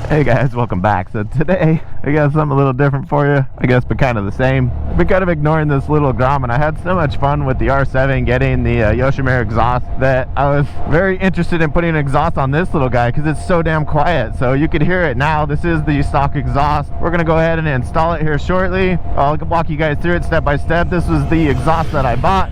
Hey guys, welcome back. So today I got something a little different for you, I guess, but kind of the same. I've been kind of ignoring this little Grom, and I had so much fun with the R7 getting the Yoshimura exhaust that I was very interested in putting an exhaust on this little guy because it's so damn quiet. So you could hear it now. This is the stock exhaust. We're gonna go ahead and install it here shortly. I'll walk you guys through it step by step. This was the exhaust that I bought.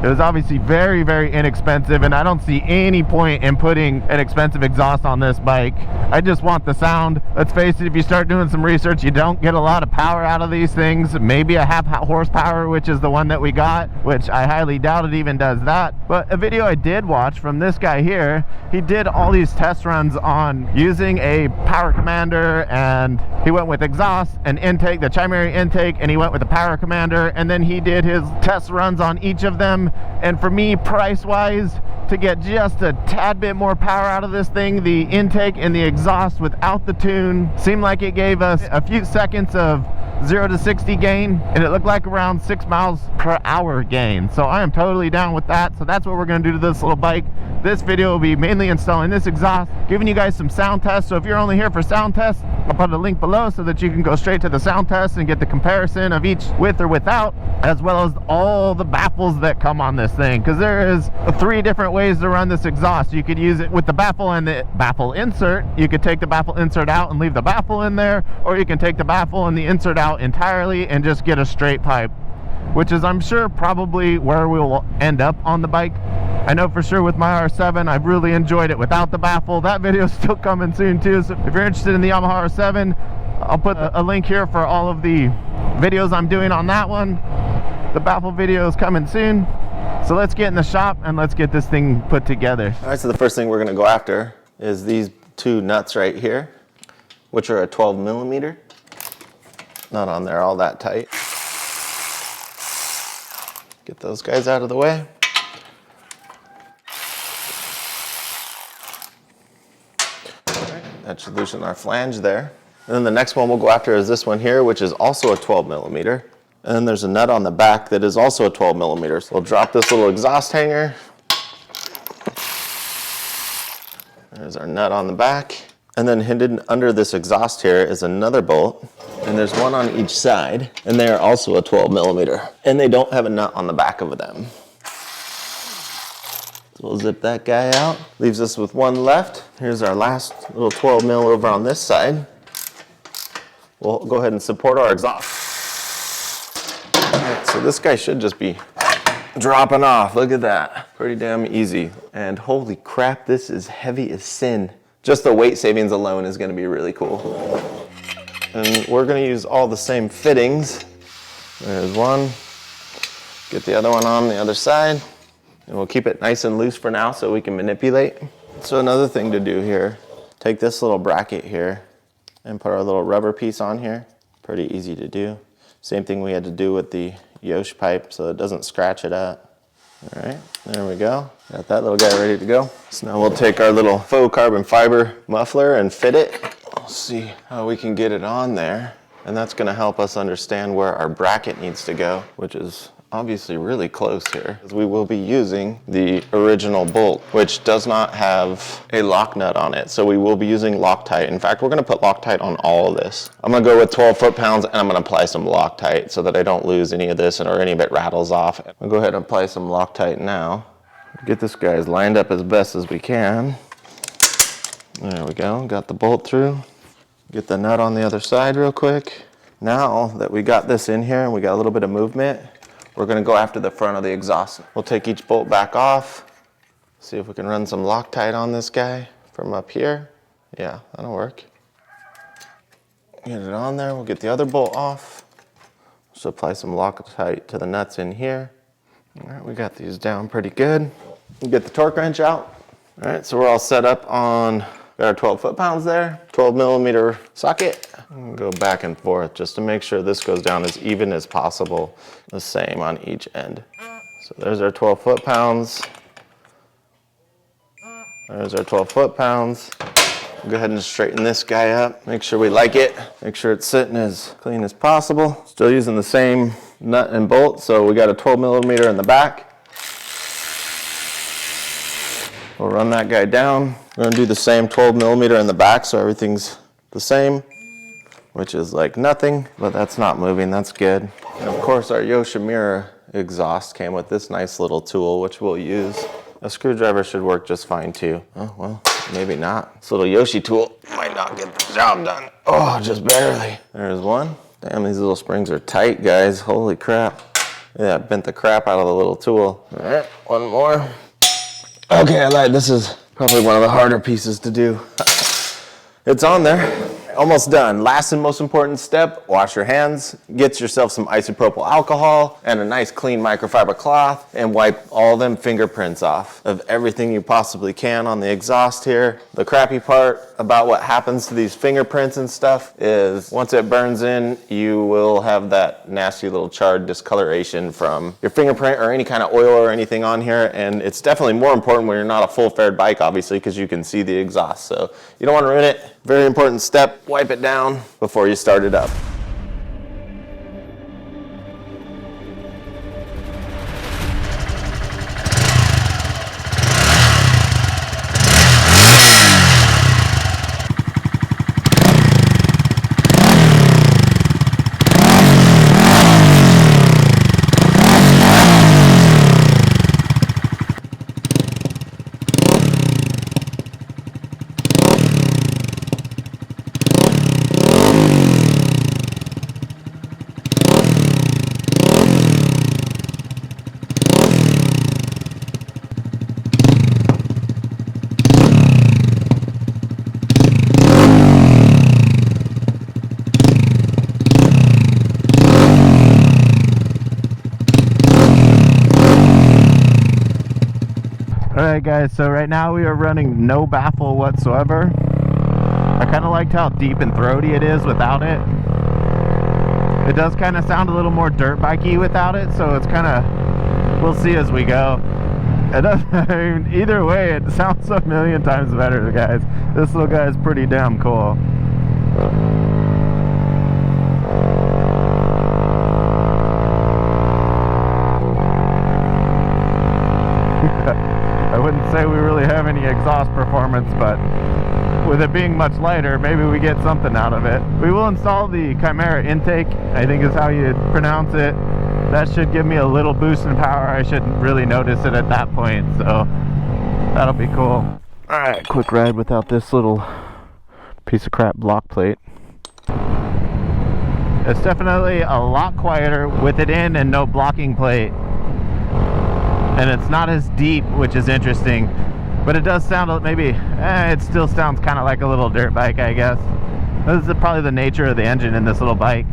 It was obviously very, very inexpensive, and I don't see any point in putting an expensive exhaust on this bike. I just want the sound. Let's face it, if you start doing some research, you don't get a lot of power out of these things. Maybe a half horsepower, which is the one that we got, which I highly doubt it even does that. But a video I did watch from this guy here, he did all these test runs on using a power commander, and he went with exhaust and intake, the Chimera intake, and he went with the power commander, and then he did his test runs on each of them. And for me, price wise, to get just a tad bit more power out of this thing, the intake and the exhaust without the tune seemed like it gave us a few seconds of 0 to 60 gain, and it looked like around 6 miles per hour gain. So I am totally down with that. So that's what we're going to do to this little bike. This video will be mainly installing this exhaust, giving you guys some sound tests. So if you're only here for sound tests, I'll put a link below so that you can go straight to the sound test and get the comparison of each with or without, as well as all the baffles that come on this thing, because there is 3 different ways to run this exhaust. You could use it with the baffle and the baffle insert. You could take the baffle insert out and leave the baffle in there, or you can take the baffle and the insert out entirely and just get a straight pipe, which is, I'm sure, probably where we'll end up on the bike. I know for sure with my R7, I've really enjoyed it without the baffle. That video is still coming soon too, so if you're interested in the Yamaha R7, I'll put a link here for all of the videos I'm doing on that one. The baffle video is coming soon. So let's get in the shop and let's get this thing put together. All right, so the first thing we're gonna go after is these 2 nuts right here, which are a 12 millimeter. Not on there all that tight. Get those guys out of the way. All right, that should loosen our flange there. And then the next one we'll go after is this one here, which is also a 12 millimeter. And then there's a nut on the back that is also a 12 millimeter. So we'll drop this little exhaust hanger. There's our nut on the back. And then hidden under this exhaust here is another bolt. And there's one on each side. And they are also a 12 millimeter. And they don't have a nut on the back of them. So we'll zip that guy out. Leaves us with one left. Here's our last little 12 mil over on this side. We'll go ahead and support our exhaust. So this guy should just be dropping off. Look at that. Pretty damn easy. And holy crap, this is heavy as sin. Just the weight savings alone is going to be really cool. And we're going to use all the same fittings. There's one. Get the other one on the other side. And we'll keep it nice and loose for now so we can manipulate. So another thing to do here, take this little bracket here and put our little rubber piece on here. Pretty easy to do. Same thing we had to do with the Yosh pipe so it doesn't scratch it up. All right, there we go. Got that little guy ready to go. So now we'll take our little faux carbon fiber muffler and fit it. We'll see how we can get it on there. And that's gonna help us understand where our bracket needs to go, which is obviously really close here. We will be using the original bolt, which does not have a lock nut on it. So we will be using Loctite. In fact, we're gonna put Loctite on all of this. I'm gonna go with 12 foot-pounds and I'm gonna apply some Loctite so that I don't lose any of this or any of it rattles off. I'll go ahead and apply some Loctite now. Get this guy lined up as best as we can. There we go, got the bolt through. Get the nut on the other side real quick. Now that we got this in here and we got a little bit of movement, we're gonna go after the front of the exhaust. We'll take each bolt back off, see if we can run some Loctite on this guy from up here. Yeah, that'll work. Get it on there, we'll get the other bolt off. Just apply some Loctite to the nuts in here. All right, we got these down pretty good. We'll get the torque wrench out. All right, so we're all set up on, got our 12 foot-pounds there, 12 millimeter socket. We'll go back and forth just to make sure this goes down as even as possible, the same on each end. So there's our 12 foot-pounds. There's our 12 foot-pounds. We'll go ahead and straighten this guy up. Make sure we like it. Make sure it's sitting as clean as possible. Still using the same nut and bolt, so we got a 12 millimeter in the back. We'll run that guy down. We're gonna do the same 12 millimeter in the back so everything's the same, which is like nothing, but that's not moving, that's good. And of course our Yoshimura exhaust came with this nice little tool, which we'll use. A screwdriver should work just fine too. Oh, well, maybe not. This little Yoshi tool might not get the job done. Oh, just barely. There's one. Damn, these little springs are tight, guys. Holy crap. Yeah, bent the crap out of the little tool. All right, one more. Okay, I lied. This is probably one of the harder pieces to do. It's on there. Almost done. Last and most important step, wash your hands, get yourself some isopropyl alcohol and a nice clean microfiber cloth and wipe all them fingerprints off of everything you possibly can on the exhaust here. The crappy part about what happens to these fingerprints and stuff is once it burns in, you will have that nasty little charred discoloration from your fingerprint or any kind of oil or anything on here. And it's definitely more important when you're not a full fared bike, obviously, because you can see the exhaust. So you don't want to ruin it. Very important step. Wipe it down before you start it up. Alright guys, so right now we are running no baffle whatsoever. I kind of liked how deep and throaty it is without it. It does kind of sound a little more dirt bikey without it, so it's kind of, we'll see as we go. It does, I mean, either way, it sounds a million times better, guys. This little guy is pretty damn cool. I wouldn't say we really have any exhaust performance, but with it being much lighter, maybe we get something out of it. We will install the Chimera intake, I think is how you pronounce it. That should give me a little boost in power. I shouldn't really notice it at that point, so that'll be cool. Alright, quick ride without this little piece of crap block plate. It's definitely a lot quieter with it in and no blocking plate. And it's not as deep, which is interesting, but it does sound maybe, it still sounds kind of like a little dirt bike, I guess. This is probably the nature of the engine in this little bike.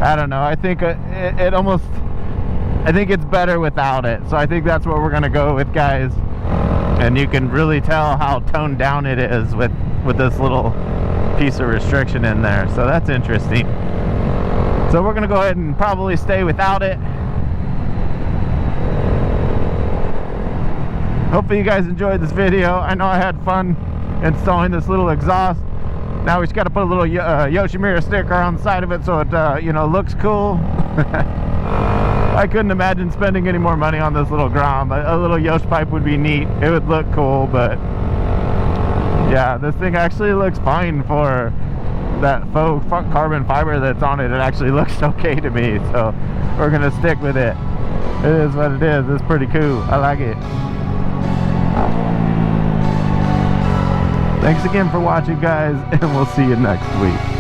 I don't know, I think it almost, I think it's better without it, so I think that's what we're gonna go with, guys. And you can really tell how toned down it is with this little piece of restriction in there, so that's interesting. So we're gonna go ahead and probably stay without it. Hopefully you guys enjoyed this video. I know I had fun installing this little exhaust. Now we just got to put a little Yoshimura sticker on the side of it so it you know, looks cool. I couldn't imagine spending any more money on this little Grom. A little Yosh pipe would be neat. It would look cool, but yeah, this thing actually looks fine for that faux carbon fiber that's on it. It actually looks okay to me, so we're gonna stick with it. It is what it is. It's pretty cool. I like it. Thanks again for watching, guys, and we'll see you next week.